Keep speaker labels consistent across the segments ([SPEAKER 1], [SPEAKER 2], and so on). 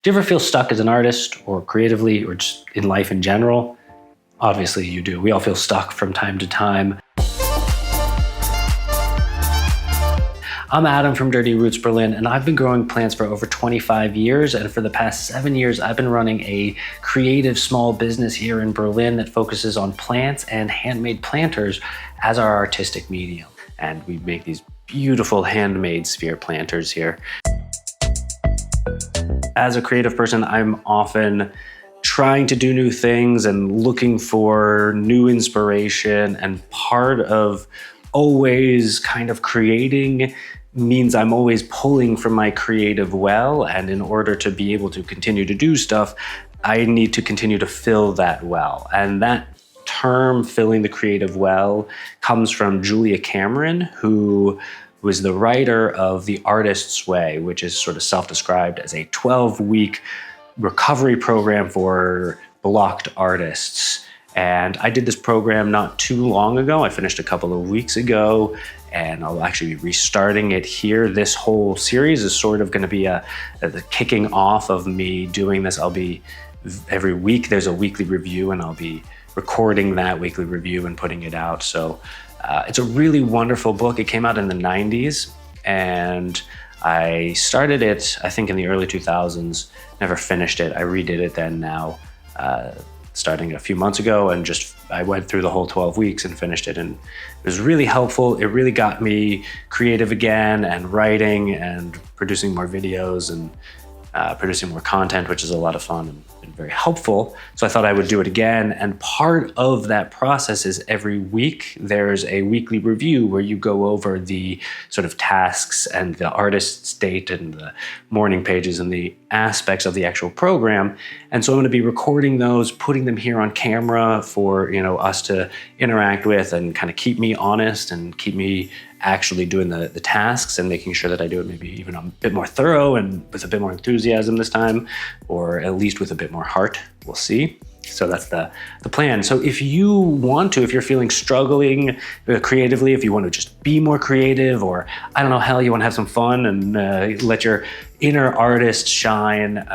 [SPEAKER 1] Do you ever feel stuck as an artist or creatively or just in life in general? Obviously you do. We all feel stuck from time to time. I'm Adam from Dirty Roots Berlin, and I've been growing plants for over 25 years. And for the past 7 years, I've been running a creative small business here in Berlin that focuses on plants and handmade planters as our artistic medium. And we make these beautiful handmade sphere planters here. As a creative person, I'm often trying to do new things and looking for new inspiration. And part of always kind of creating means I'm always pulling from my creative well. And in order to be able to continue to do stuff, I need to continue to fill that well. And that term, filling the creative well, comes from Julia Cameron, who was the writer of The Artist's Way, which is sort of self-described as a 12-week recovery program for blocked artists. And I did this program not too long ago. I finished a couple of weeks ago, and I'll actually be restarting it here. This whole series is sort of going to be the kicking off of me doing this. I'll be, every week there's a weekly review, and I'll be recording that weekly review and putting it out. So it's a really wonderful book. It came out in the 90s, and I started it, I think, in the early 2000s, never finished it. I redid it then now, starting a few months ago, and I went through the whole 12 weeks and finished it, and it was really helpful. It really got me creative again and writing and producing more videos and producing more content, which is a lot of fun and very helpful. So I thought I would do it again. And part of that process is every week there's a weekly review where you go over the sort of tasks and the artist's date and the morning pages and the aspects of the actual program. And so I'm going to be recording those, putting them here on camera for us to interact with and kind of keep me honest and keep me actually doing the tasks and making sure that I do it maybe even a bit more thorough and with a bit more enthusiasm this time, or at least with a bit more heart. We'll see. So that's the plan. So if you want to, if you're feeling struggling creatively, if you want to just be more creative, or I don't know, hell, you want to have some fun and let your inner artist shine,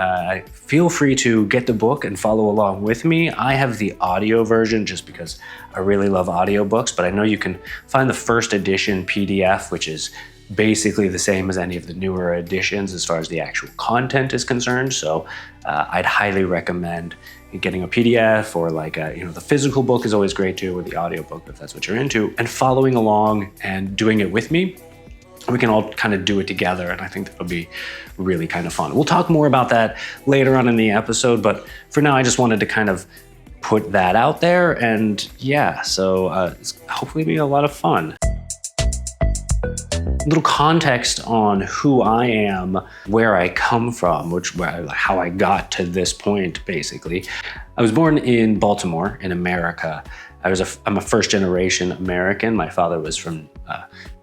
[SPEAKER 1] feel free to get the book and follow along with me. I have the audio version just because I really love audiobooks, but I know you can find the first edition PDF, which is basically the same as any of the newer editions as far as the actual content is concerned. So I'd highly recommend getting a PDF, or the physical book is always great too, or the audiobook if that's what you're into, and following along and doing it with me. We can all kind of do it together, and I think that'll be really kind of fun. We'll talk more about that later on in the episode, but for now I just wanted to kind of put that out there, and yeah, so it's hopefully be a lot of fun. A little context on who I am, where I come from, how I got to this point, basically. I was born in Baltimore, in America. I'm a first-generation American. My father was from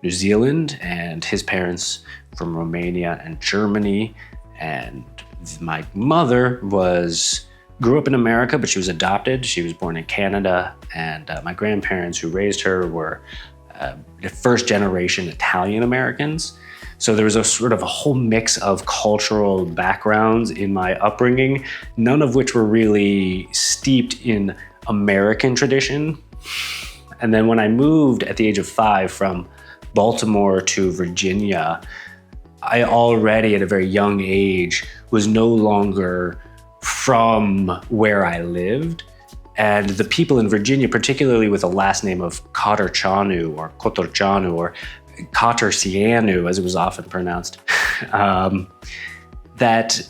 [SPEAKER 1] New Zealand, and his parents from Romania and Germany. And my mother grew up in America, but she was adopted. She was born in Canada, and my grandparents who raised her were first-generation Italian Americans. So there was a sort of a whole mix of cultural backgrounds in my upbringing, none of which were really steeped in American tradition. And then when I moved at the age of 5 from Baltimore to Virginia, I already at a very young age was no longer from where I lived. And the people in Virginia, particularly with the last name of Cotorcianu or Cotorcianu or Cotorcianu, as it was often pronounced, that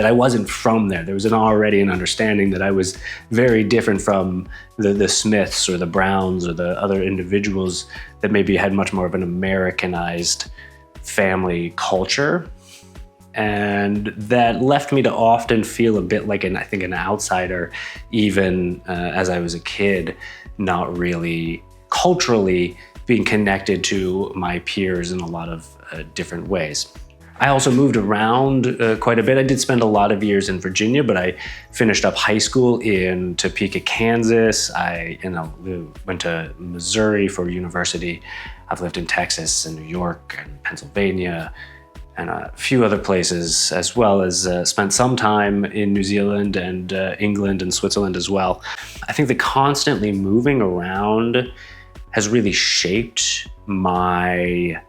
[SPEAKER 1] I wasn't from there. There was already an understanding that I was very different from the Smiths or the Browns or the other individuals that maybe had much more of an Americanized family culture. And that left me to often feel a bit like an outsider, even as I was a kid, not really culturally being connected to my peers in a lot of different ways. I also moved around quite a bit. I did spend a lot of years in Virginia, but I finished up high school in Topeka, Kansas. I went to Missouri for university. I've lived in Texas and New York and Pennsylvania, and a few other places, as well as spent some time in New Zealand and England and Switzerland as well. I think the constantly moving around has really shaped my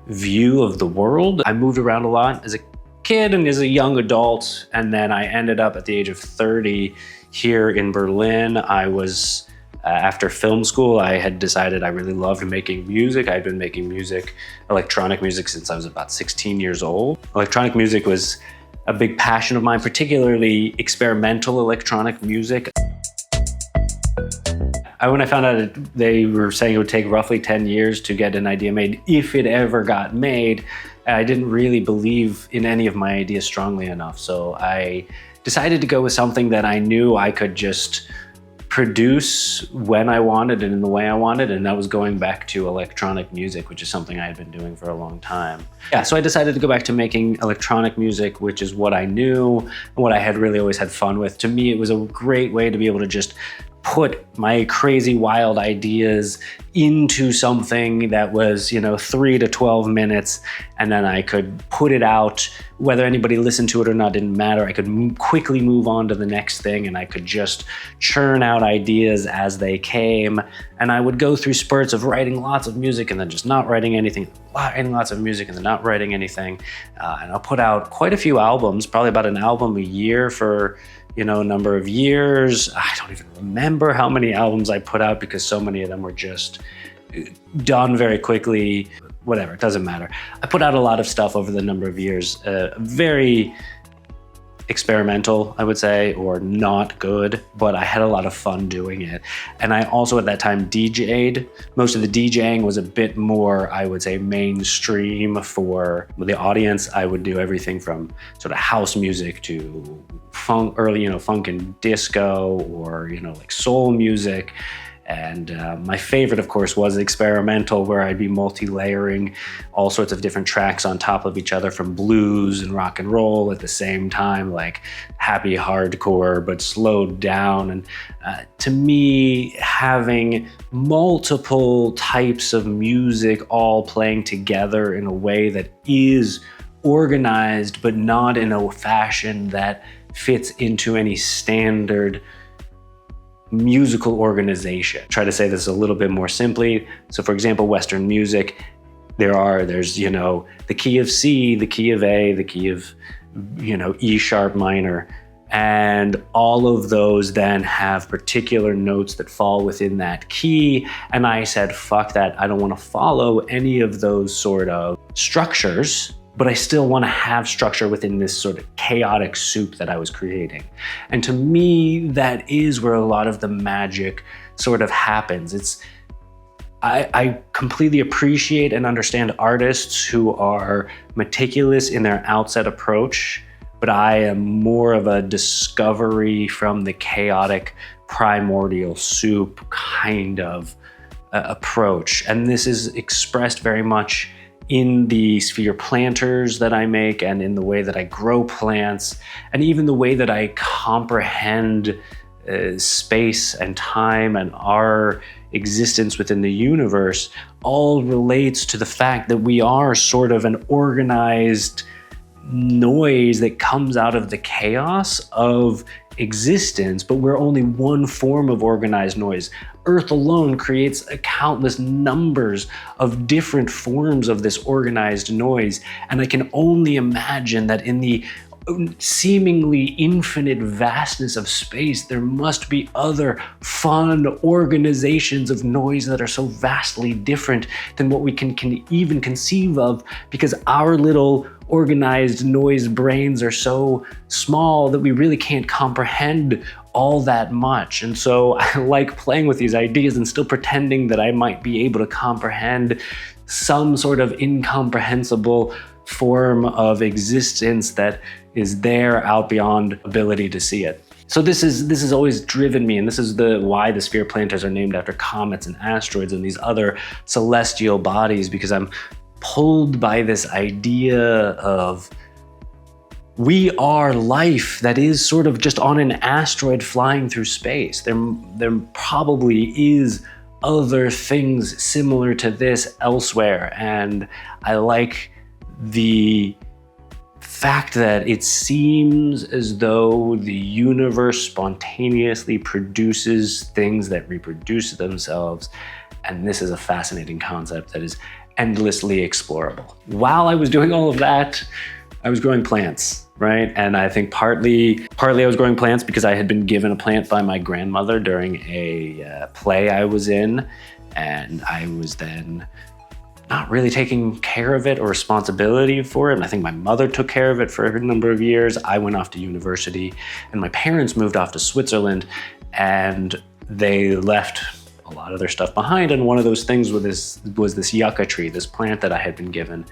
[SPEAKER 1] view of the world. I moved around a lot as a kid and as a young adult, and then I ended up at the age of 30 here in Berlin. I was after film school, I had decided I really loved making music. I'd been making music, electronic music, since I was about 16 years old. Electronic music was a big passion of mine, particularly experimental electronic music. When I found out they were saying it would take roughly 10 years to get an idea made, if it ever got made, I didn't really believe in any of my ideas strongly enough. So I decided to go with something that I knew I could just produce when I wanted and in the way I wanted, and that was going back to electronic music, which is something I had been doing for a long time. Yeah, so I decided to go back to making electronic music, which is what I knew and what I had really always had fun with. To me, it was a great way to be able to just put my crazy, wild ideas into something that was, 3 to 12 minutes, and then I could put it out. Whether anybody listened to it or not didn't matter. I could quickly move on to the next thing, and I could just churn out ideas as they came. And I would go through spurts of writing lots of music and then just not writing anything, writing lots of music and then not writing anything. And I'll put out quite a few albums, probably about an album a year for a number of years. I don't even remember how many albums I put out because so many of them were just done very quickly. Whatever, it doesn't matter. I put out a lot of stuff over the number of years, very experimental, I would say, or not good, but I had a lot of fun doing it. And I also at that time DJ'd. Most of the DJing was a bit more, I would say, mainstream for the audience. I would do everything from sort of house music to funk, early, funk and disco, or, like soul music. And my favorite, of course, was experimental, where I'd be multi-layering all sorts of different tracks on top of each other, from blues and rock and roll at the same time, like happy hardcore, but slowed down. And to me, having multiple types of music all playing together in a way that is organized, but not in a fashion that fits into any standard musical organization. Try to say this a little bit more simply. So for example, Western music, there's the key of C, the key of A, the key of E sharp minor, and all of those then have particular notes that fall within that key. And I said, fuck that, I don't want to follow any of those sort of structures, but I still want to have structure within this sort of chaotic soup that I was creating. And to me, that is where a lot of the magic sort of happens. I completely appreciate and understand artists who are meticulous in their outset approach, but I am more of a discovery from the chaotic primordial soup kind of approach. And this is expressed very much in the sphere planters that I make, and in the way that I grow plants, and even the way that I comprehend space and time and our existence within the universe, all relates to the fact that we are sort of an organized noise that comes out of the chaos of existence, but we're only one form of organized noise. Earth alone creates countless numbers of different forms of this organized noise, and I can only imagine that in the seemingly infinite vastness of space, there must be other fun organizations of noise that are so vastly different than what we can even conceive of, because our little organized noise brains are so small that we really can't comprehend all that much. And so I like playing with these ideas and still pretending that I might be able to comprehend some sort of incomprehensible form of existence that is there out beyond ability to see it. So this has always driven me, and this is why the sphere planters are named after comets and asteroids and these other celestial bodies, because I'm pulled by this idea of we are life that is sort of just on an asteroid flying through space. There probably is other things similar to this elsewhere, and I like the fact that it seems as though the universe spontaneously produces things that reproduce themselves. And this is a fascinating concept that is endlessly explorable. While I was doing all of that, I was growing plants, right? And I think partly I was growing plants because I had been given a plant by my grandmother during a play I was in. And I was then not really taking care of it or responsibility for it. And I think my mother took care of it for a number of years. I went off to university and my parents moved off to Switzerland, and they left a lot of their stuff behind. And one of those things was this yucca tree, this plant that I had been given.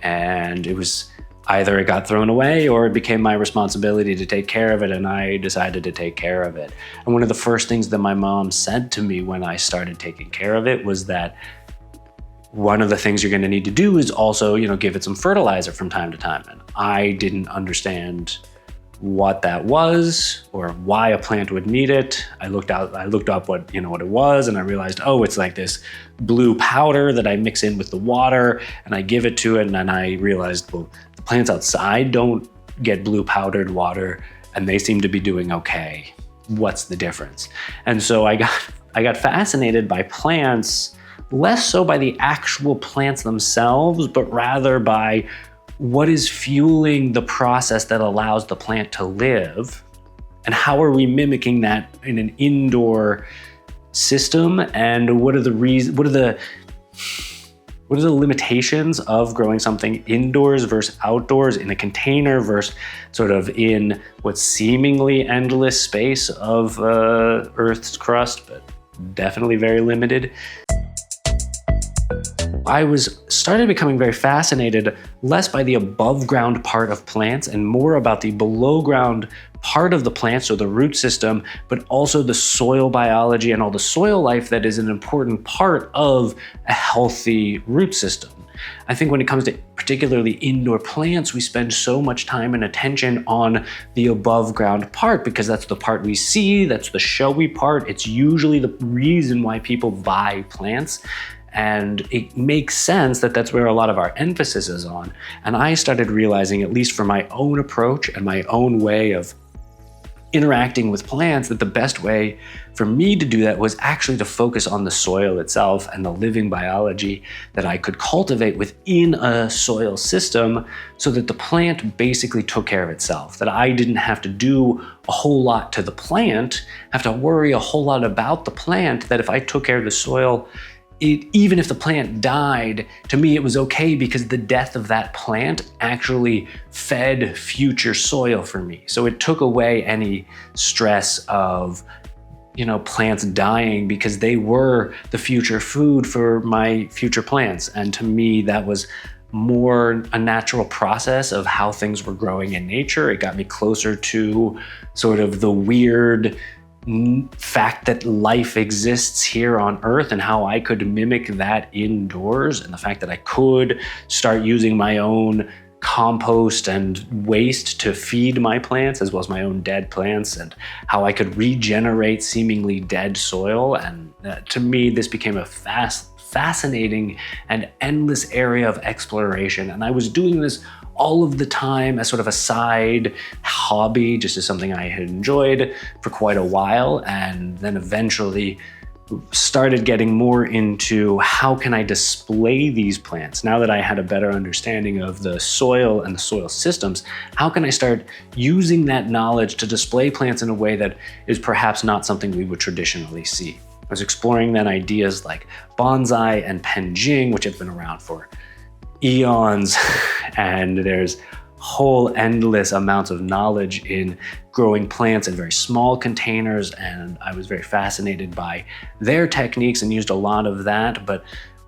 [SPEAKER 1] And it was either it got thrown away or it became my responsibility to take care of it, and I decided to take care of it. And one of the first things that my mom said to me when I started taking care of it was that one of the things you're going to need to do is also, give it some fertilizer from time to time. And I didn't understand what that was or why a plant would need it. I looked up what it was, and I realized, oh, it's like this blue powder that I mix in with the water and I give it to it. And then I realized, well, the plants outside don't get blue powdered water and they seem to be doing okay. What's the difference? And so I got fascinated by plants, less so by the actual plants themselves, but rather by what is fueling the process that allows the plant to live, and how are we mimicking that in an indoor system, and what are the limitations of growing something indoors versus outdoors, in a container versus sort of in what's seemingly endless space of Earth's crust, but definitely very limited. I started becoming very fascinated less by the above ground part of plants and more about the below ground part of the plant, so the root system, but also the soil biology and all the soil life that is an important part of a healthy root system. I think when it comes to particularly indoor plants, we spend so much time and attention on the above ground part because that's the part we see, that's the showy part. It's usually the reason why people buy plants. And it makes sense that that's where a lot of our emphasis is on. And I started realizing, at least for my own approach and my own way of interacting with plants, that the best way for me to do that was actually to focus on the soil itself and the living biology that I could cultivate within a soil system, so that the plant basically took care of itself, that I didn't have to do a whole lot to the plant, have to worry a whole lot about the plant, that if I took care of the soil, even if the plant died, to me it was okay because the death of that plant actually fed future soil for me. So it took away any stress of, plants dying, because they were the future food for my future plants. And to me, that was more a natural process of how things were growing in nature. It got me closer to sort of the weird fact that life exists here on Earth and how I could mimic that indoors, and the fact that I could start using my own compost and waste to feed my plants, as well as my own dead plants, and how I could regenerate seemingly dead soil. And to me, this became a fascinating and endless area of exploration. And I was doing this all of the time as sort of a side hobby, just as something I had enjoyed for quite a while, and then eventually started getting more into how can I display these plants. Now that I had a better understanding of the soil and the soil systems, how can I start using that knowledge to display plants in a way that is perhaps not something we would traditionally see? I was exploring then ideas like bonsai and penjing, which have been around for eons, and there's whole endless amounts of knowledge in growing plants in very small containers, and I was very fascinated by their techniques and used a lot of that, but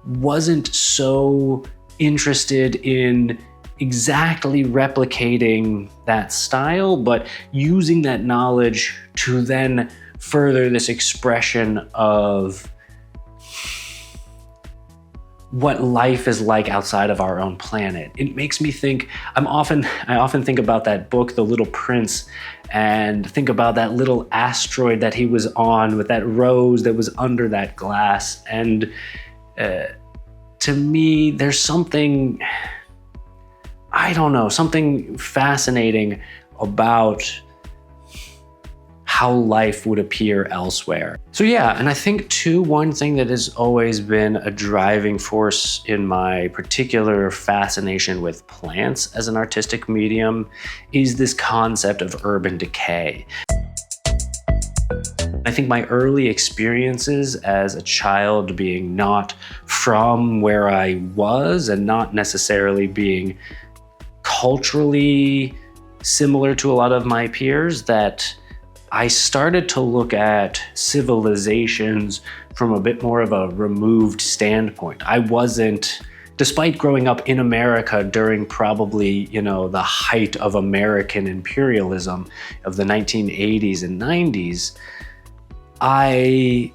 [SPEAKER 1] wasn't so interested in exactly replicating that style, but using that knowledge to then further this expression of what life is like outside of our own planet. It makes me think, I often think about that book, The Little Prince, and think about that little asteroid that he was on with that rose that was under that glass. And to me, there's something I don't know, something fascinating about how life would appear elsewhere. So yeah, and I think too, one thing that has always been a driving force in my particular fascination with plants as an artistic medium is this concept of urban decay. I think my early experiences as a child being not from where I was and not necessarily being culturally similar to a lot of my peers, that I started to look at civilizations from a bit more of a removed standpoint. I wasn't, despite growing up in America during probably, the height of American imperialism of the 1980s and 90s, I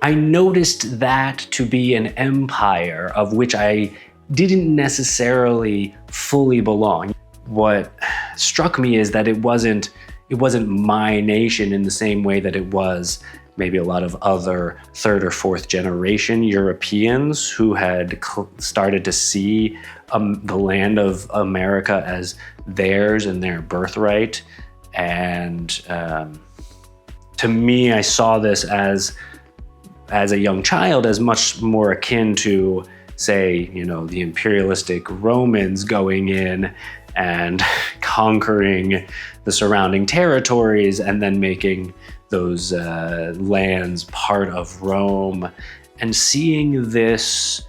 [SPEAKER 1] noticed that to be an empire of which I didn't necessarily fully belong. What struck me is that it wasn't my nation in the same way that it was maybe a lot of other third or fourth generation Europeans who had started to see the land of America as theirs and their birthright. And to me, I saw this as a young child as much more akin to, say, the imperialistic Romans going in and conquering the surrounding territories and then making those lands part of Rome. And seeing this,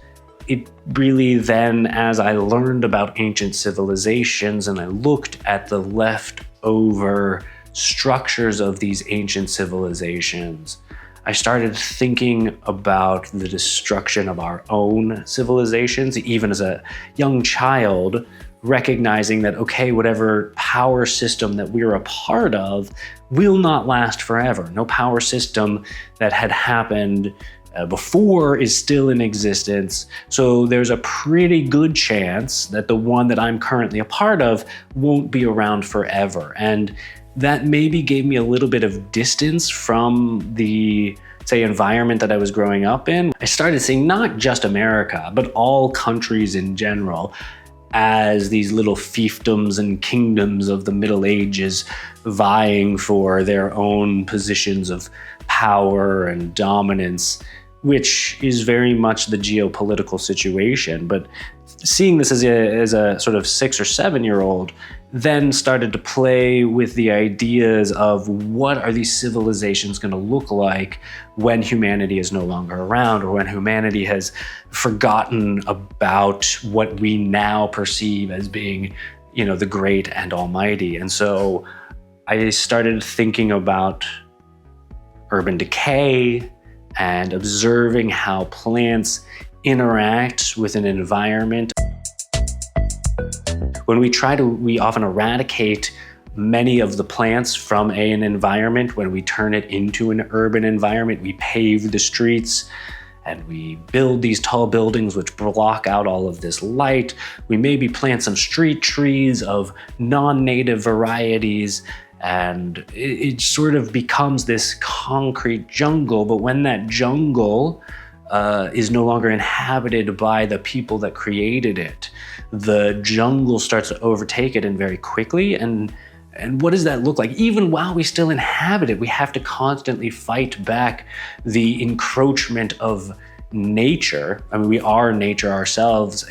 [SPEAKER 1] it really then, as I learned about ancient civilizations and I looked at the leftover structures of these ancient civilizations, I started thinking about the destruction of our own civilizations, even as a young child, recognizing that, okay, whatever power system that we're a part of will not last forever. No power system that had happened before is still in existence. So there's a pretty good chance that the one that I'm currently a part of won't be around forever. And that maybe gave me a little bit of distance from the, say, environment that I was growing up in. I started seeing not just America, but all countries in general as these little fiefdoms and kingdoms of the Middle Ages vying for their own positions of power and dominance, which is very much the geopolitical situation. But seeing this as a sort of 6 or 7 year old, then started to play with the ideas of what are these civilizations going to look like when humanity is no longer around, or when humanity has forgotten about what we now perceive as being, the great and almighty. And so I started thinking about urban decay and observing how plants interact with an environment. When we often eradicate many of the plants from an environment. When we turn it into an urban environment, we pave the streets and we build these tall buildings which block out all of this light. We maybe plant some street trees of non-native varieties, and it sort of becomes this concrete jungle. But when that jungle is no longer inhabited by the people that created it, the jungle starts to overtake it, and very quickly. And what does that look like? Even while we still inhabit it, we have to constantly fight back the encroachment of nature. I mean, we are nature ourselves.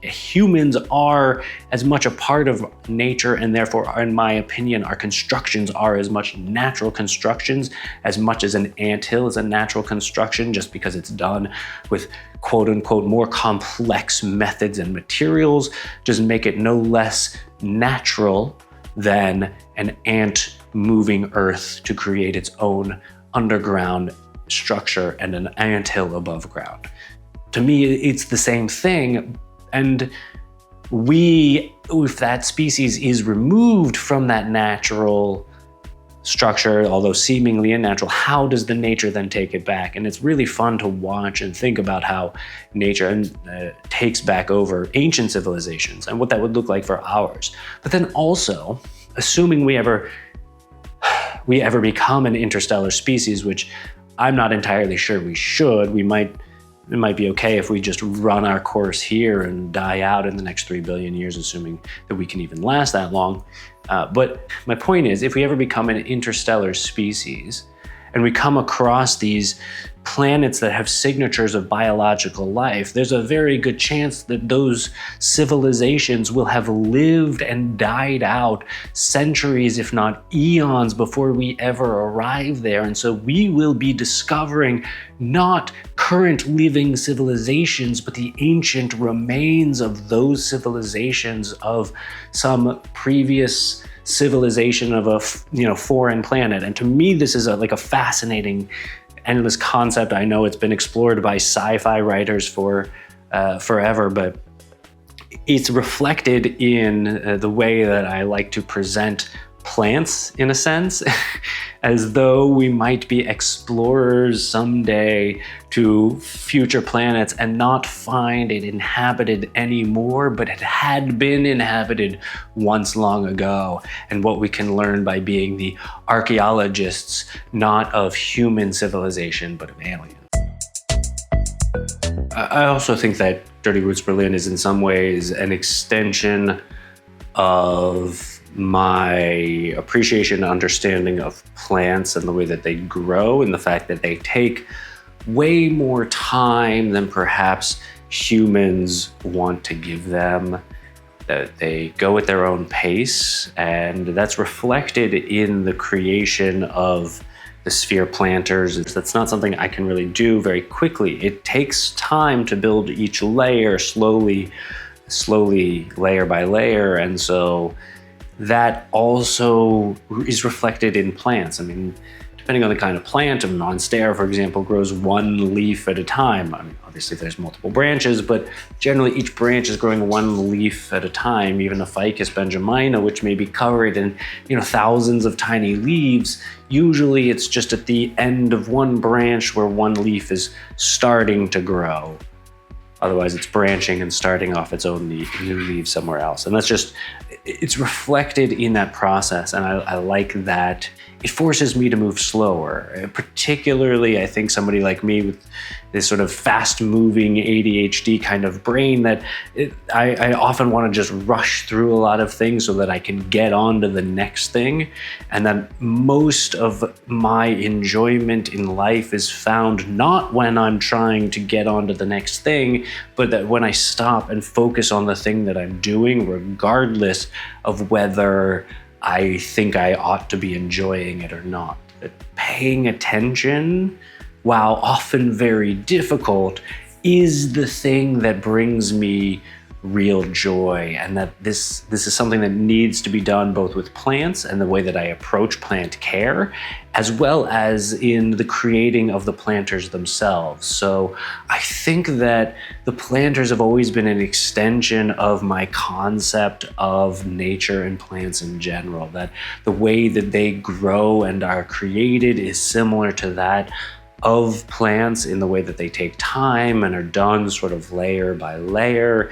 [SPEAKER 1] Humans are as much a part of nature, and therefore, in my opinion, our constructions are as much natural constructions as much as an anthill is a natural construction, just because it's done with quote unquote more complex methods and materials, just make it no less natural than an ant moving earth to create its own underground structure and an anthill above ground. To me, it's the same thing. And if that species is removed from that natural structure, although seemingly unnatural, how does the nature then take it back? And it's really fun to watch and think about how nature takes back over ancient civilizations and what that would look like for ours. But then also, assuming we ever become an interstellar species, which I'm not entirely sure we should, we might it might be okay if we just run our course here and die out in the next 3 billion years, assuming that we can even last that long. But my point is, if we ever become an interstellar species and we come across these planets that have signatures of biological life, there's a very good chance that those civilizations will have lived and died out centuries, if not eons, before we ever arrive there. And so we will be discovering not current living civilizations, but the ancient remains of those civilizations of some previous civilization of a foreign planet. And to me, this is like a fascinating, endless concept. I know it's been explored by sci-fi writers for forever, but it's reflected in the way that I like to present plants, in a sense, as though we might be explorers someday to future planets and not find it inhabited anymore, but it had been inhabited once long ago. And what we can learn by being the archaeologists, not of human civilization, but of aliens. I also think that Dirty Roots Berlin is in some ways an extension of my appreciation and understanding of plants and the way that they grow, and the fact that they take way more time than perhaps humans want to give them, that they go at their own pace, and that's reflected in the creation of the sphere planters. That's not something I can really do very quickly. It takes time to build each layer slowly, layer by layer, and so that also is reflected in plants. I mean, depending on the kind of plant, a monstera, for example, grows one leaf at a time. I mean, obviously there's multiple branches, but generally each branch is growing one leaf at a time. Even a Ficus benjamina, which may be covered in thousands of tiny leaves, usually it's just at the end of one branch where one leaf is starting to grow. Otherwise, it's branching and starting off its own new leaves somewhere else. And it's reflected in that process. And I like that it forces me to move slower. Particularly, I think somebody like me with this sort of fast-moving ADHD kind of brain, that I often want to just rush through a lot of things so that I can get on to the next thing. And that most of my enjoyment in life is found not when I'm trying to get on to the next thing, but that when I stop and focus on the thing that I'm doing, regardless of whether I think I ought to be enjoying it or not. That paying attention, while often very difficult, is the thing that brings me real joy, and that this is something that needs to be done both with plants and the way that I approach plant care, as well as in the creating of the planters themselves. So I think that the planters have always been an extension of my concept of nature and plants in general, that the way that they grow and are created is similar to that of plants in the way that they take time and are done sort of layer by layer.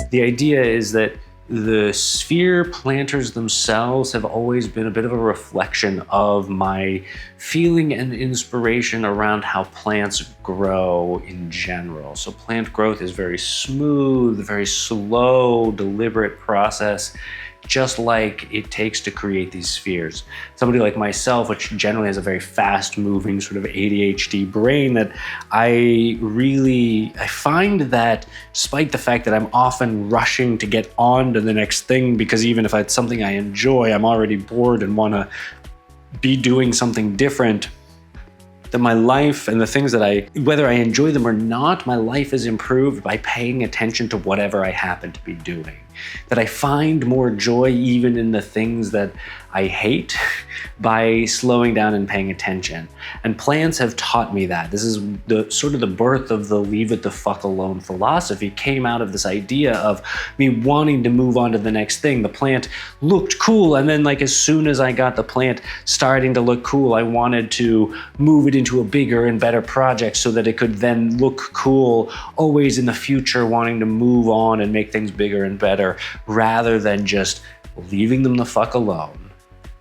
[SPEAKER 1] The idea is that the sphere planters themselves have always been a bit of a reflection of my feeling and inspiration around how plants grow in general. So plant growth is very smooth, very slow, deliberate process, just like it takes to create these spheres. Somebody like myself, which generally has a very fast-moving sort of ADHD brain, that I find that despite the fact that I'm often rushing to get on to the next thing, because even if it's something I enjoy, I'm already bored and want to be doing something different, that my life and the things that whether I enjoy them or not, my life is improved by paying attention to whatever I happen to be doing. That I find more joy even in the things that I hate by slowing down and paying attention. And plants have taught me that. This is the sort of the birth of the leave it the fuck alone philosophy, came out of this idea of me wanting to move on to the next thing. The plant looked cool, and then as soon as I got the plant starting to look cool, I wanted to move it into a bigger and better project so that it could then look cool, always in the future wanting to move on and make things bigger and better, rather than just leaving them the fuck alone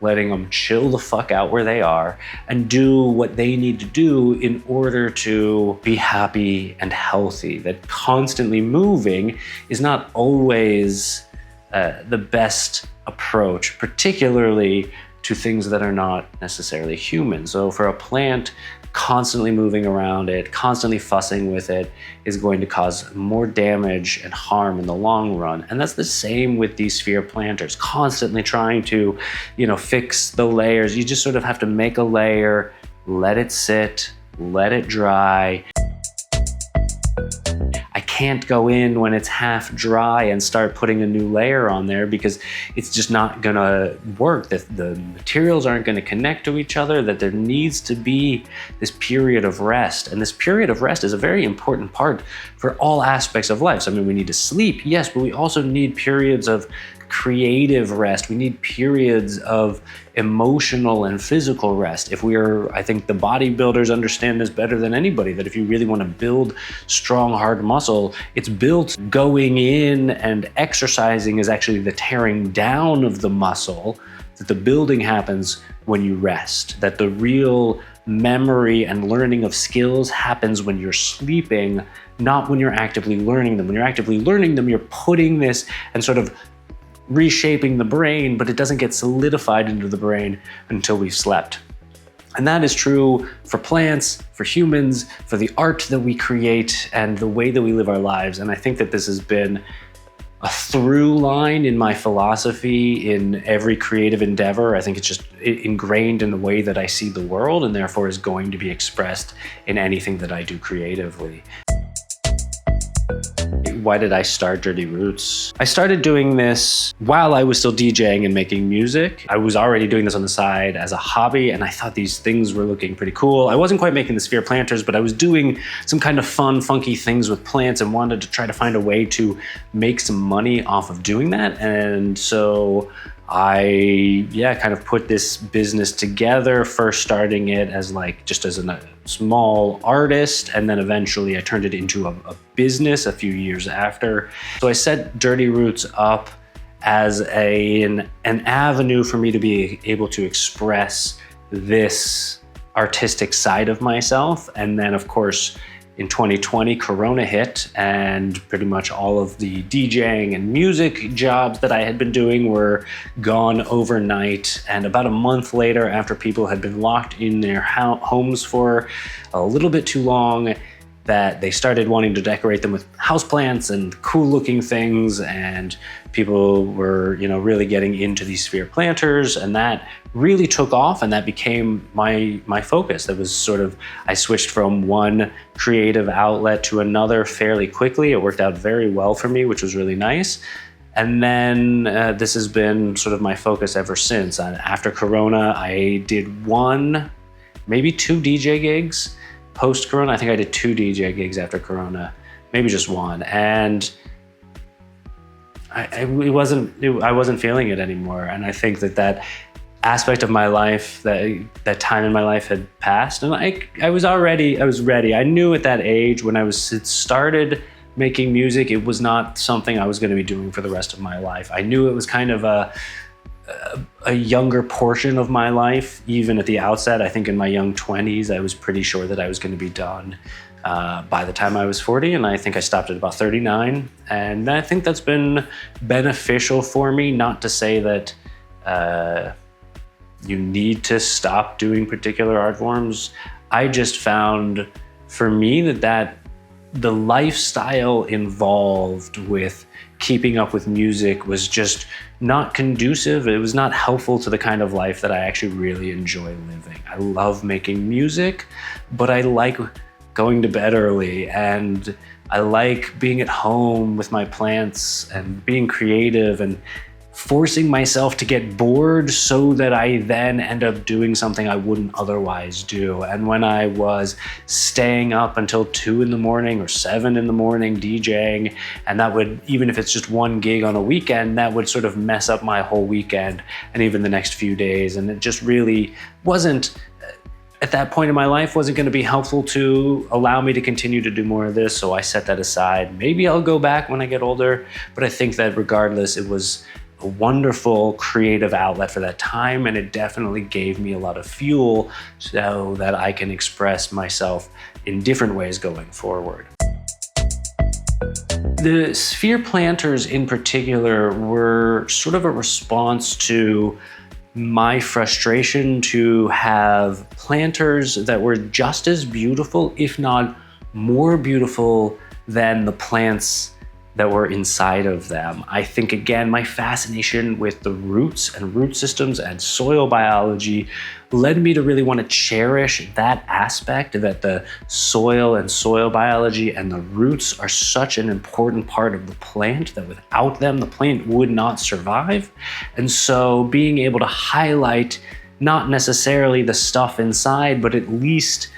[SPEAKER 1] letting them chill the fuck out where they are and do what they need to do in order to be happy and healthy. That constantly moving is not always the best approach, particularly to things that are not necessarily human. So for a plant, constantly moving around it, constantly fussing with it is going to cause more damage and harm in the long run. And that's the same with these sphere planters, constantly trying to, fix the layers. You just sort of have to make a layer, let it sit, let it dry. I can't go in when it's half dry and start putting a new layer on there because it's just not gonna work. The materials aren't gonna connect to each other, that there needs to be this period of rest. And this period of rest is a very important part for all aspects of life. So, we need to sleep, yes, but we also need periods of creative rest. We need periods of emotional and physical rest. I think the bodybuilders understand this better than anybody, that if you really want to build strong, hard muscle, it's built going in, and exercising is actually the tearing down of the muscle, that the building happens when you rest, that the real memory and learning of skills happens when you're sleeping, not when you're actively learning them. When you're actively learning them, you're putting this and sort of reshaping the brain, but it doesn't get solidified into the brain until we've slept. And that is true for plants, for humans, for the art that we create, and the way that we live our lives. And I think that this has been a through line in my philosophy in every creative endeavor. I think it's just ingrained in the way that I see the world, and therefore is going to be expressed in anything that I do creatively. Why did I start Dirty Roots? I started doing this while I was still DJing and making music. I was already doing this on the side as a hobby, and I thought these things were looking pretty cool. I wasn't quite making the sphere planters, but I was doing some kind of fun, funky things with plants and wanted to try to find a way to make some money off of doing that. And so I kind of put this business together, first starting it as just as a small artist, and then eventually I turned it into a business a few years after. So I set Dirty Roots up as an avenue for me to be able to express this artistic side of myself. And then, of course, in 2020, Corona hit, and pretty much all of the DJing and music jobs that I had been doing were gone overnight. And about a month later, after people had been locked in their homes for a little bit too long, that they started wanting to decorate them with houseplants and cool looking things, and people were, really getting into these sphere planters, and that really took off, and that became my focus. That was sort of, I switched from one creative outlet to another fairly quickly. It worked out very well for me, which was really nice. And then this has been sort of my focus ever since. After Corona, I did one, maybe two DJ gigs. Post-Corona, I think I did 2 DJ gigs after Corona, maybe just one. And I wasn't feeling it anymore. And I think that aspect of my life, that time in my life had passed. And I was ready. I knew at that age when I started making music, it was not something I was going to be doing for the rest of my life. I knew it was kind of a younger portion of my life. Even at the outset, I think in my young 20s, I was pretty sure that I was going to be done by the time I was 40, and I think I stopped at about 39. And I think that's been beneficial for me. Not to say that you need to stop doing particular art forms. I just found for me that the lifestyle involved with keeping up with music was just not conducive. It was not helpful to the kind of life that I actually really enjoy living. I love making music, but I like going to bed early, and I like being at home with my plants and being creative and forcing myself to get bored so that I then end up doing something I wouldn't otherwise do. And when I was staying up until 2 in the morning or 7 in the morning DJing, and that would, even if it's just one gig on a weekend, that would sort of mess up my whole weekend and even the next few days. And it just really wasn't, at that point in my life, wasn't going to be helpful to allow me to continue to do more of this. So I set that aside. Maybe I'll go back when I get older, but I think that regardless, it was a wonderful creative outlet for that time, and it definitely gave me a lot of fuel so that I can express myself in different ways going forward. The sphere planters in particular were sort of a response to my frustration to have planters that were just as beautiful, if not more beautiful, than the plants that were inside of them. I think, again, my fascination with the roots and root systems and soil biology led me to really want to cherish that aspect, that the soil and soil biology and the roots are such an important part of the plant that without them, the plant would not survive. And so being able to highlight not necessarily the stuff inside, but at least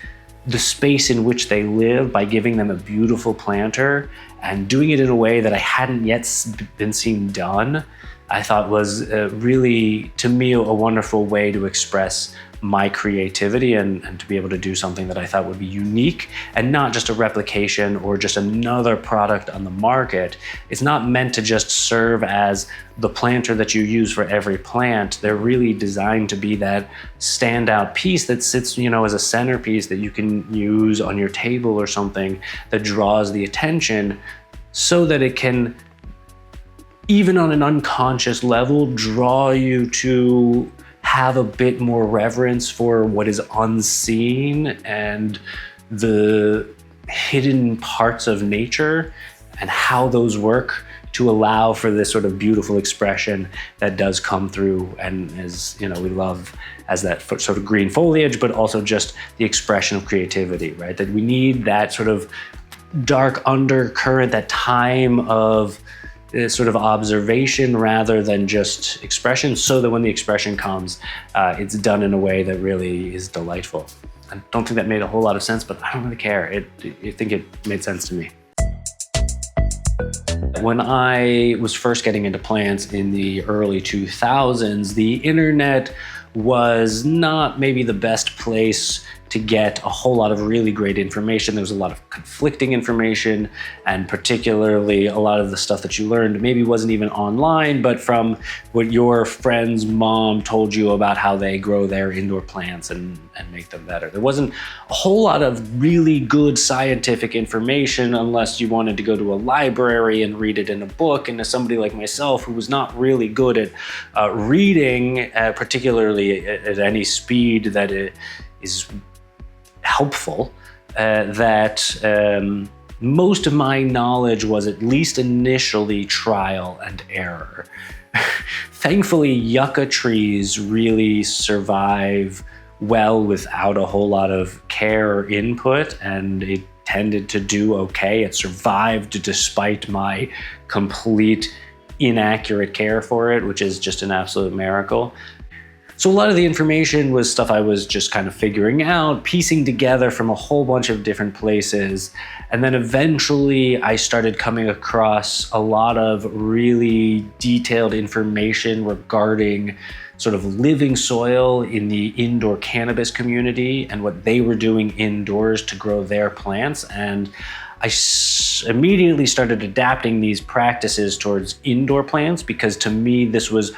[SPEAKER 1] the space in which they live by giving them a beautiful planter and doing it in a way that I hadn't yet been seen done, I thought was really, to me, a wonderful way to express my creativity and to be able to do something that I thought would be unique and not just a replication or just another product on the market. It's not meant to just serve as the planter that you use for every plant. They're really designed to be that standout piece that sits, as a centerpiece that you can use on your table or something that draws the attention, so that it can, even on an unconscious level, draw you to have a bit more reverence for what is unseen and the hidden parts of nature and how those work to allow for this sort of beautiful expression that does come through, and as we love as that sort of green foliage, but also just the expression of creativity, right? That we need that sort of dark undercurrent, that time of sort of observation rather than just expression, so that when the expression comes, it's done in a way that really is delightful. I don't think that made a whole lot of sense, but I don't really care. I think it made sense to me. When I was first getting into plants in the early 2000s, the internet was not maybe the best place to get a whole lot of really great information. There was a lot of conflicting information, and particularly a lot of the stuff that you learned maybe wasn't even online, but from what your friend's mom told you about how they grow their indoor plants and make them better. There wasn't a whole lot of really good scientific information unless you wanted to go to a library and read it in a book. And as somebody like myself who was not really good at reading, particularly at any speed that it is helpful, that most of my knowledge was at least initially trial and error. Thankfully, yucca trees really survive well without a whole lot of care or input, and it tended to do okay. It survived despite my complete inaccurate care for it, which is just an absolute miracle. So a lot of the information was stuff I was just kind of figuring out, piecing together from a whole bunch of different places. And then eventually I started coming across a lot of really detailed information regarding sort of living soil in the indoor cannabis community and what they were doing indoors to grow their plants. And I immediately started adapting these practices towards indoor plants, because to me this was,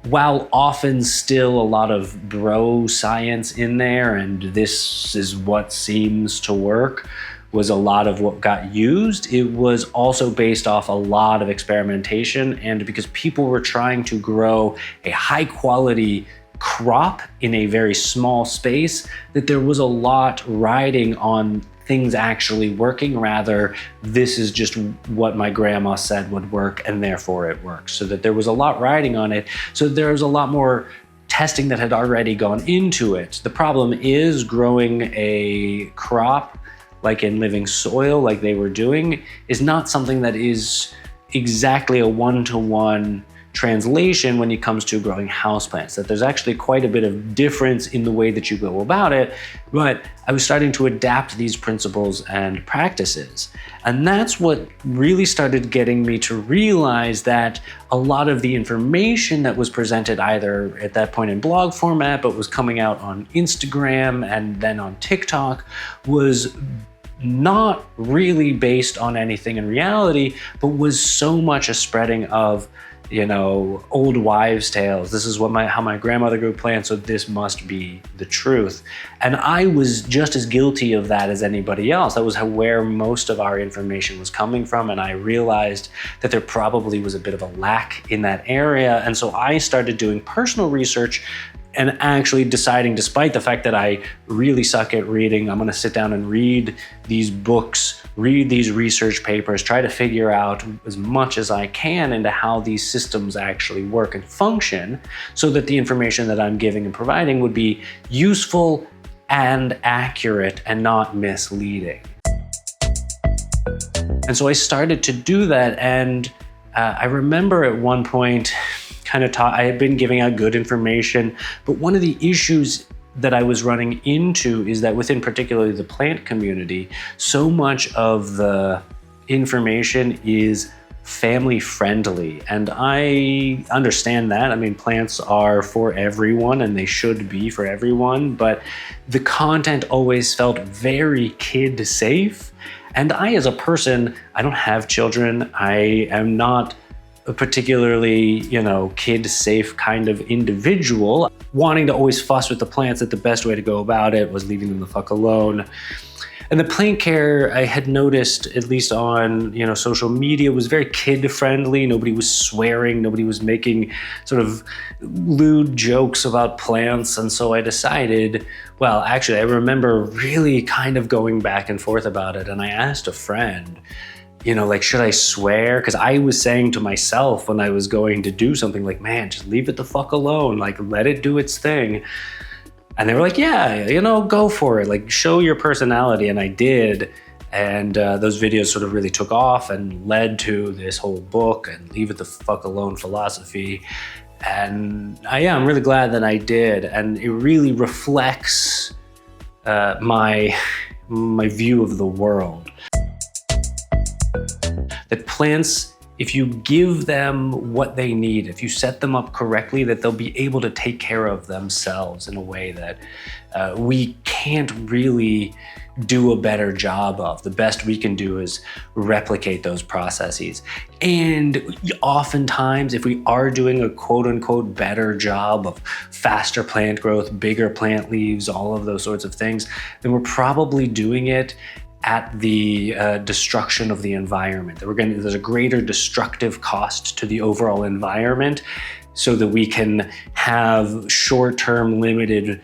[SPEAKER 1] while often still a lot of bro science in there and this is what seems to work, was a lot of what got used. It was also based off a lot of experimentation, and because people were trying to grow a high quality crop in a very small space, that there was a lot riding on things actually working, rather this is just what my grandma said would work and therefore it works. So that there was a lot riding on it. So there was a lot more testing that had already gone into it. The problem is growing a crop like in living soil, like they were doing, is not something that is exactly a one-to-one translation when it comes to growing houseplants. That there's actually quite a bit of difference in the way that you go about it, but I was starting to adapt these principles and practices. And that's what really started getting me to realize that a lot of the information that was presented either at that point in blog format, but was coming out on Instagram and then on TikTok, was not really based on anything in reality, but was so much a spreading of old wives' tales. This is how my grandmother grew plants, so this must be the truth. And I was just as guilty of that as anybody else. That was where most of our information was coming from, and I realized that there probably was a bit of a lack in that area. And so I started doing personal research and actually deciding, despite the fact that I really suck at reading, I'm going to sit down and read these books, read these research papers, try to figure out as much as I can into how these systems actually work and function, so that the information that I'm giving and providing would be useful and accurate and not misleading. And so I started to do that, and I remember at one point I had been giving out good information, but one of the issues that I was running into is that within particularly the plant community, so much of the information is family friendly. And I understand that. I mean, plants are for everyone and they should be for everyone, but the content always felt very kid safe. And I, as a person, I don't have children. I am not a particularly, kid-safe kind of individual. Wanting to always fuss with the plants, that the best way to go about it was leaving them the fuck alone. And the plant care, I had noticed, at least on social media, was very kid-friendly. Nobody was swearing. Nobody was making sort of lewd jokes about plants. And so I decided, well, actually, I remember really kind of going back and forth about it. And I asked a friend, should I swear? Because I was saying to myself when I was going to do something, like, man, just leave it the fuck alone. Like, let it do its thing. And they were like, yeah, go for it. Like, show your personality. And I did. And those videos sort of really took off and led to this whole book and leave it the fuck alone philosophy. And I'm really glad that I did. And it really reflects my view of the world. That plants, if you give them what they need, if you set them up correctly, that they'll be able to take care of themselves in a way that we can't really do a better job of. The best we can do is replicate those processes. And oftentimes, if we are doing a quote unquote better job of faster plant growth, bigger plant leaves, all of those sorts of things, then we're probably doing it at the destruction of the environment. There's a greater destructive cost to the overall environment, so that we can have short-term limited.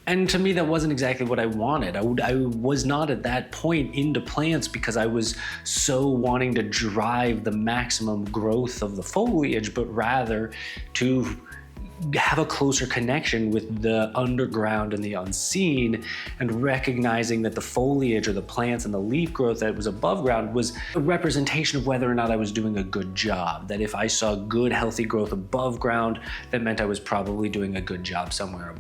[SPEAKER 1] And to me, that wasn't exactly what I wanted. I was not at that point into plants because I was so wanting to drive the maximum growth of the foliage, but rather to have a closer connection with the underground and the unseen, and recognizing that the foliage or the plants and the leaf growth that was above ground was a representation of whether or not I was doing a good job. That if I saw good, healthy growth above ground, that meant I was probably doing a good job somewhere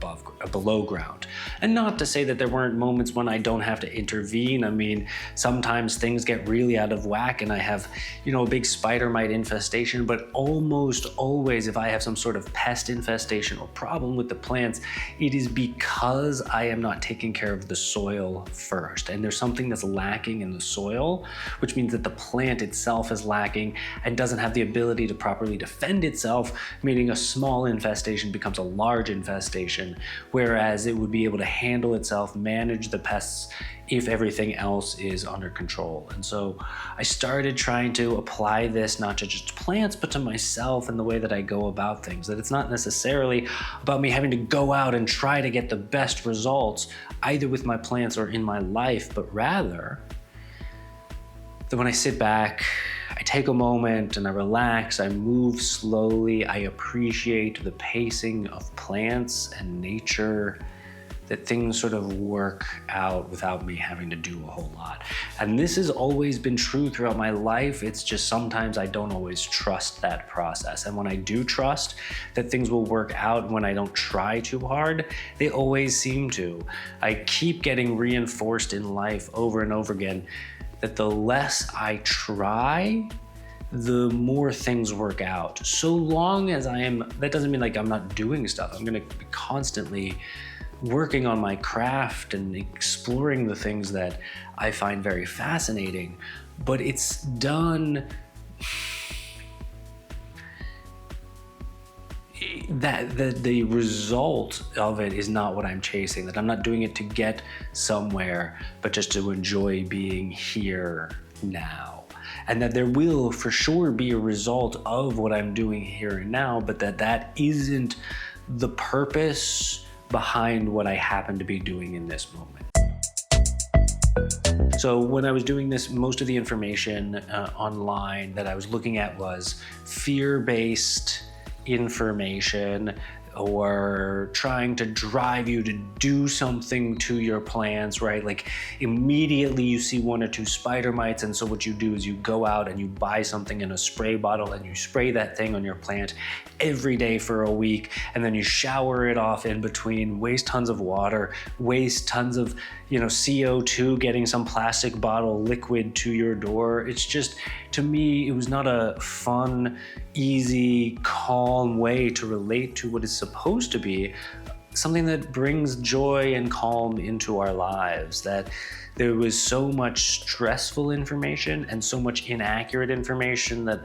[SPEAKER 1] below ground. And not to say that there weren't moments when I don't have to intervene. I mean, sometimes things get really out of whack and I have, a big spider mite infestation, but almost always if I have some sort of pest infestation or problem with the plants, it is because I am not taking care of the soil first. And there's something that's lacking in the soil, which means that the plant itself is lacking and doesn't have the ability to properly defend itself, meaning a small infestation becomes a large infestation, whereas it would be able to handle itself, manage the pests, if everything else is under control. And so I started trying to apply this not to just plants, but to myself and the way that I go about things. That it's not necessarily about me having to go out and try to get the best results, either with my plants or in my life, but rather that when I sit back, I take a moment and I relax, I move slowly, I appreciate the pacing of plants and nature, that things sort of work out without me having to do a whole lot. And this has always been true throughout my life. It's just sometimes I don't always trust that process. And when I do trust that things will work out, when I don't try too hard, they always seem to. I keep getting reinforced in life over and over again that the less I try, the more things work out. So long as that doesn't mean like I'm not doing stuff. I'm gonna be constantly working on my craft and exploring the things that I find very fascinating, but it's done that the result of it is not what I'm chasing, that I'm not doing it to get somewhere, but just to enjoy being here now. And that there will for sure be a result of what I'm doing here and now, but that isn't the purpose behind what I happen to be doing in this moment. So when I was doing this, most of the information online that I was looking at was fear-based information, or trying to drive you to do something to your plants, right? Like immediately you see 1 or 2 spider mites, and so what you do is you go out and you buy something in a spray bottle and you spray that thing on your plant every day for a week, and then you shower it off in between, waste tons of water, waste tons of CO2 getting some plastic bottle liquid to your door. It's just, to me, it was not a fun, easy, calm way to relate to what is supposed to be something that brings joy and calm into our lives. That there was so much stressful information and so much inaccurate information that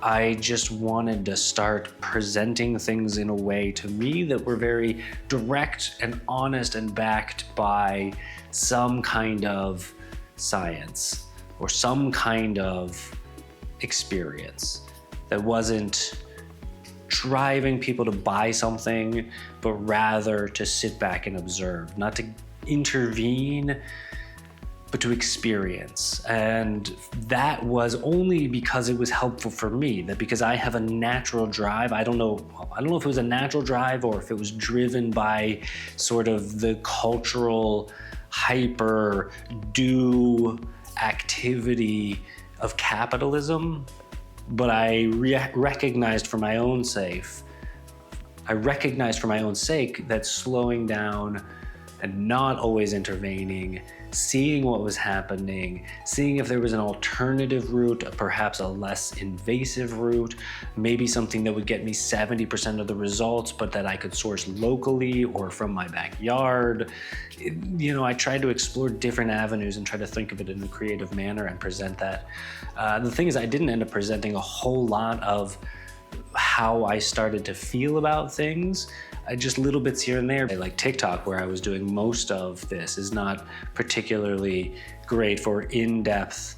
[SPEAKER 1] I just wanted to start presenting things in a way, to me, that were very direct and honest and backed by some kind of science or some kind of experience, that wasn't driving people to buy something, but rather to sit back and observe, not to intervene, but to experience. And that was only because it was helpful for me, that because I have a natural drive. I don't know if it was a natural drive or if it was driven by sort of the cultural hyper do activity of capitalism, but I recognized for my own sake that slowing down and not always intervening, seeing what was happening, seeing if there was an alternative route, perhaps a less invasive route, maybe something that would get me 70% of the results, but that I could source locally or from my backyard. I tried to explore different avenues and try to think of it in a creative manner and present that. The thing is, I didn't end up presenting a whole lot of how I started to feel about things. Just little bits here and there. Like TikTok, where I was doing most of this, is not particularly great for in-depth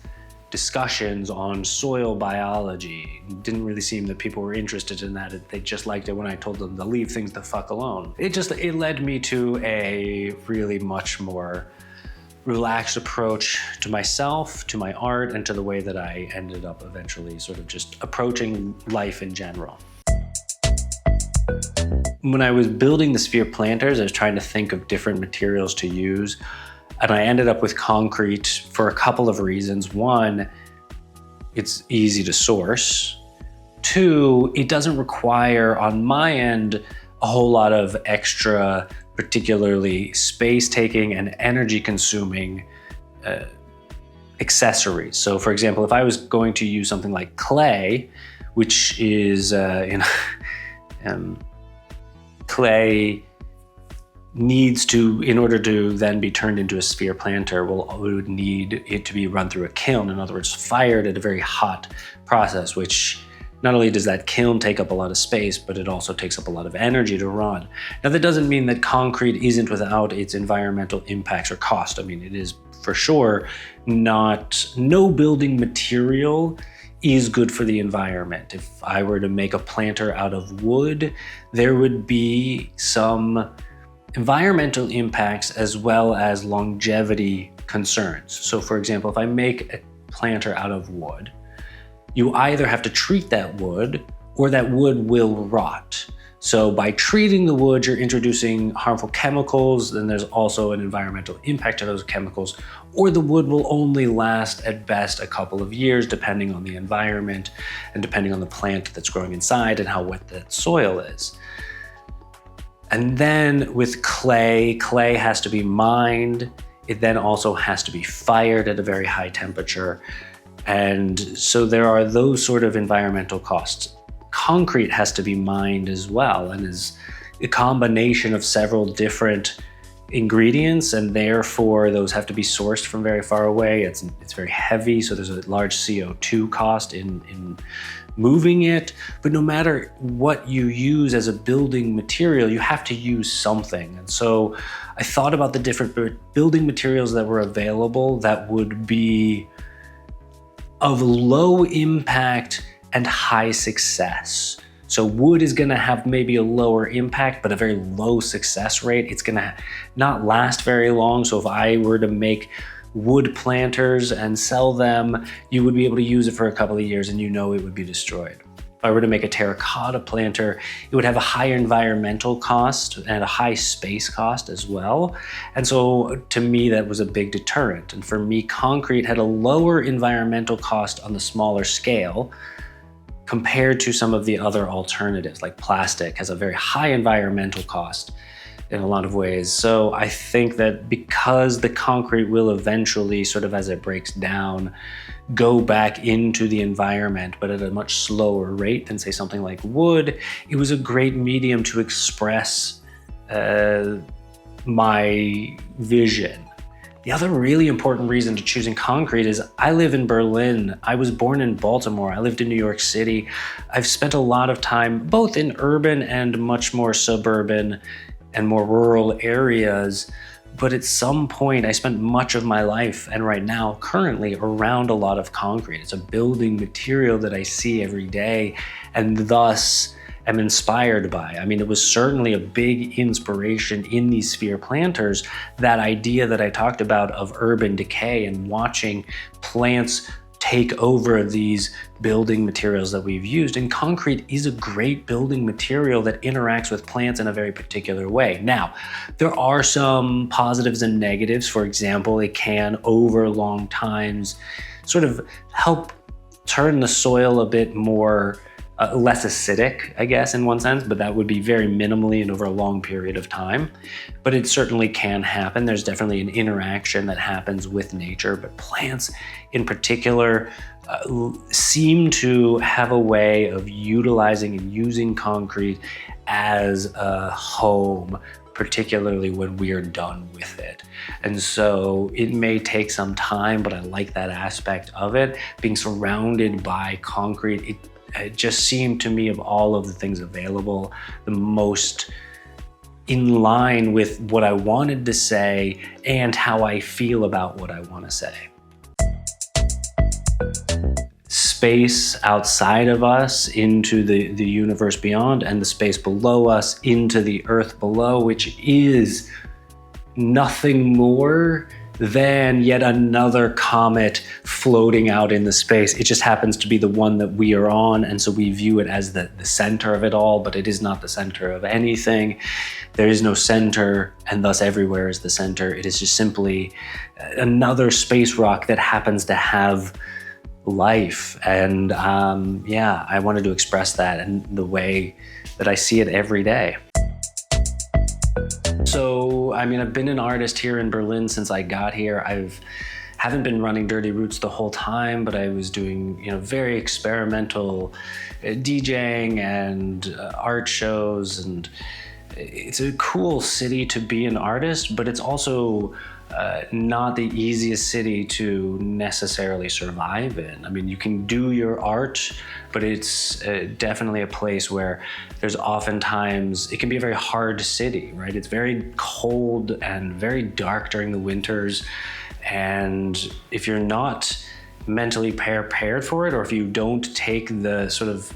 [SPEAKER 1] discussions on soil biology. It didn't really seem that people were interested in that. They just liked it when I told them to leave things the fuck alone. It led me to a really much more relaxed approach to myself, to my art, and to the way that I ended up eventually sort of just approaching life in general. When I was building the sphere planters, I was trying to think of different materials to use, and I ended up with concrete for a couple of reasons. One, it's easy to source. Two, it doesn't require, on my end, a whole lot of extra, particularly space-taking and energy-consuming accessories. So, for example, if I was going to use something like clay, which is clay needs to, in order to then be turned into a sphere planter, we would need it to be run through a kiln. In other words, fired at a very hot process, which not only does that kiln take up a lot of space, but it also takes up a lot of energy to run. Now, that doesn't mean that concrete isn't without its environmental impacts or cost. I mean, it is for sure no building material is good for the environment. If I were to make a planter out of wood, there would be some environmental impacts as well as longevity concerns. So for example, if I make a planter out of wood, you either have to treat that wood or that wood will rot. So by treating the wood, you're introducing harmful chemicals, then there's also an environmental impact to those chemicals, or the wood will only last at best a couple of years, depending on the environment and depending on the plant that's growing inside and how wet that soil is. And then with clay has to be mined. It then also has to be fired at a very high temperature. And so there are those sort of environmental costs. Concrete has to be mined as well, and is a combination of several different ingredients, and therefore those have to be sourced from very far away. It's very heavy, so there's a large CO2 cost in moving it. But no matter what you use as a building material, you have to use something. And so I thought about the different building materials that were available that would be of low impact and high success. So wood is gonna have maybe a lower impact, but a very low success rate. It's gonna not last very long. So if I were to make wood planters and sell them, you would be able to use it for a couple of years and it would be destroyed. If I were to make a terracotta planter, it would have a higher environmental cost and a high space cost as well. And so to me, that was a big deterrent. And for me, concrete had a lower environmental cost on the smaller scale compared to some of the other alternatives. Like plastic has a very high environmental cost in a lot of ways. So I think that because the concrete will eventually, sort of as it breaks down, go back into the environment, but at a much slower rate than say something like wood, it was a great medium to express my vision. The other really important reason to choosing concrete is I live in Berlin. I was born in Baltimore. I lived in New York City. I've spent a lot of time both in urban and much more suburban and more rural areas. But at some point, I spent much of my life and right now currently around a lot of concrete. It's a building material that I see every day and thus am inspired by. I mean, it was certainly a big inspiration in these sphere planters, that idea that I talked about of urban decay and watching plants take over these building materials that we've used. And concrete is a great building material that interacts with plants in a very particular way. Now, there are some positives and negatives. For example, it can, over long times, sort of help turn the soil a bit more less acidic, I guess, in one sense, but that would be very minimally and over a long period of time. But it certainly can happen. There's definitely an interaction that happens with nature, but plants in particular seem to have a way of utilizing and using concrete as a home, particularly when we are done with it. And so it may take some time, but I like that aspect of it. Being surrounded by concrete, it just seemed to me, of all of the things available, the most in line with what I wanted to say and how I feel about what I want to say. Space outside of us into the universe beyond, and the space below us into the earth below, which is nothing more than yet another comet floating out in the space. It just happens to be the one that we are on, and so we view it as the center of it all, but it is not the center of anything. There is no center, and thus everywhere is the center. It is just simply another space rock that happens to have life. And yeah, I wanted to express that in the way that I see it every day. So, I mean, I've been an artist here in Berlin since I got here. Haven't been running Dirty Roots the whole time, but I was doing, very experimental DJing and art shows, and it's a cool city to be an artist, but it's also not the easiest city to necessarily survive in. I mean, you can do your art, but it's definitely a place where there's oftentimes, it can be a very hard city, right? It's very cold and very dark during the winters. And if you're not mentally prepared for it, or if you don't take the sort of,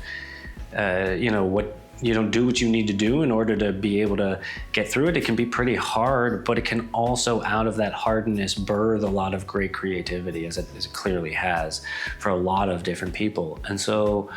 [SPEAKER 1] you don't do what you need to do in order to be able to get through it, it can be pretty hard, but it can also, out of that hardness, birth a lot of great creativity, as it clearly has for a lot of different people. And so,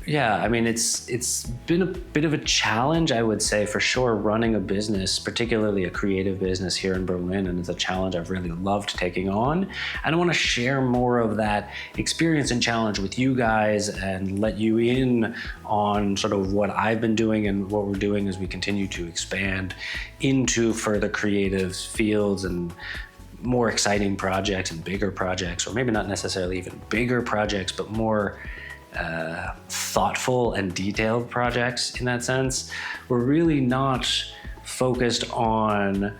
[SPEAKER 1] yeah, I mean, it's been a bit of a challenge, I would say, for sure, running a business, particularly a creative business here in Berlin, and it's a challenge I've really loved taking on. And I want to share more of that experience and challenge with you guys and let you in on sort of what I've been doing and what we're doing as we continue to expand into further creative fields and more exciting projects and bigger projects, or maybe not necessarily even bigger projects, but more thoughtful and detailed projects in that sense. We're really not focused on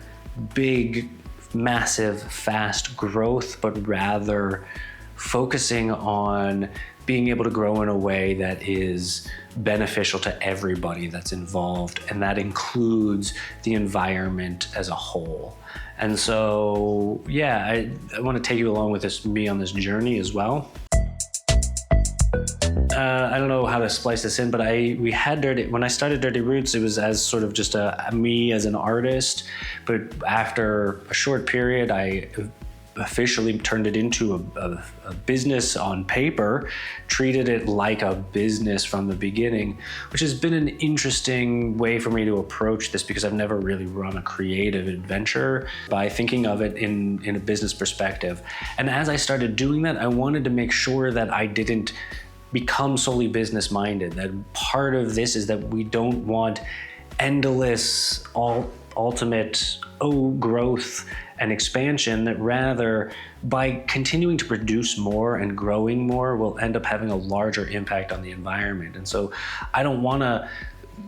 [SPEAKER 1] big, massive, fast growth, but rather focusing on being able to grow in a way that is beneficial to everybody that's involved, and that includes the environment as a whole. And so, yeah, I want to take you along with me on this journey as well. I don't know how to splice this in, but when I started Dirty Roots, it was as sort of just me as an artist. But after a short period, I officially turned it into a business on paper, treated it like a business from the beginning, which has been an interesting way for me to approach this, because I've never really run a creative adventure by thinking of it in a business perspective. And as I started doing that, I wanted to make sure that I didn't become solely business minded. That part of this is that we don't want endless, ultimate growth and expansion, that rather by continuing to produce more and growing more, we'll end up having a larger impact on the environment. And so I don't want to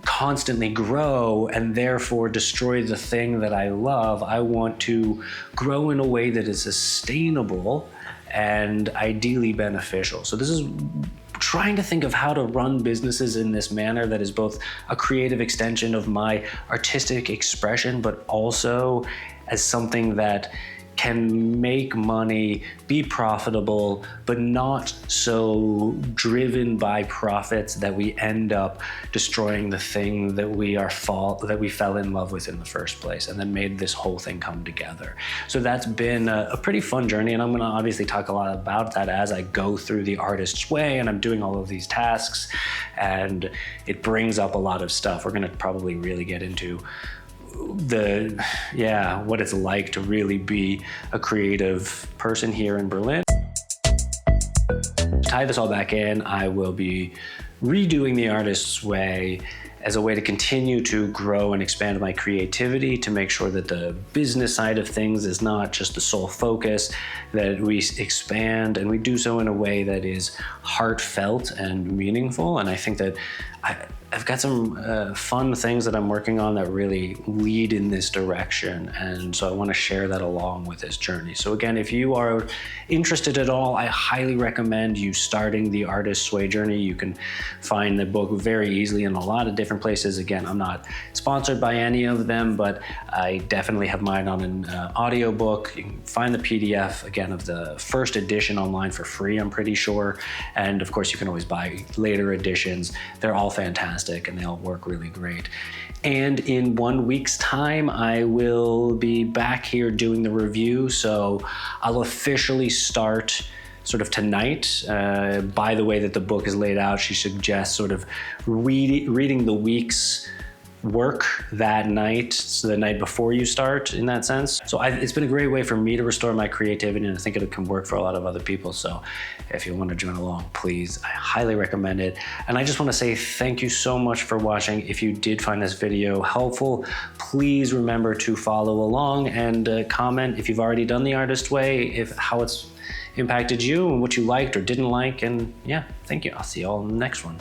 [SPEAKER 1] constantly grow and therefore destroy the thing that I love. I want to grow in a way that is sustainable and ideally beneficial. So this is trying to think of how to run businesses in this manner that is both a creative extension of my artistic expression, but also as something that can make money, be profitable, but not so driven by profits that we end up destroying the thing that we fell in love with in the first place, and then made this whole thing come together. So that's been a pretty fun journey, and I'm going to obviously talk a lot about that as I go through the artist's way, and I'm doing all of these tasks, and it brings up a lot of stuff. We're going to probably really get into what it's like to really be a creative person here in Berlin. To tie this all back in, I will be redoing the artist's way as a way to continue to grow and expand my creativity, to make sure that the business side of things is not just the sole focus, that we expand and we do so in a way that is heartfelt and meaningful. And I think that I've got some fun things that I'm working on that really lead in this direction. And so I want to share that along with this journey. So again, if you are interested at all, I highly recommend you starting the Artist's Way journey. You can find the book very easily in a lot of different places. Again, I'm not sponsored by any of them, but I definitely have mine on an audiobook. You can find the PDF, again, of the first edition online for free, I'm pretty sure. And of course, you can always buy later editions. They're all fantastic and they all work really great. And in 1 week's time, I will be back here doing the review. So I'll officially start sort of tonight. By the way that the book is laid out, she suggests sort of reading the week's work that night, so the night before you start, in that sense. So it's been a great way for me to restore my creativity, and I think it can work for a lot of other people. So if you want to join along, please, I highly recommend it. And I just want to say thank you so much for watching. If you did find this video helpful, please remember to follow along and comment if you've already done the Artist Way, how it's impacted you and what you liked or didn't like. And yeah, thank you. I'll see you all in the next one.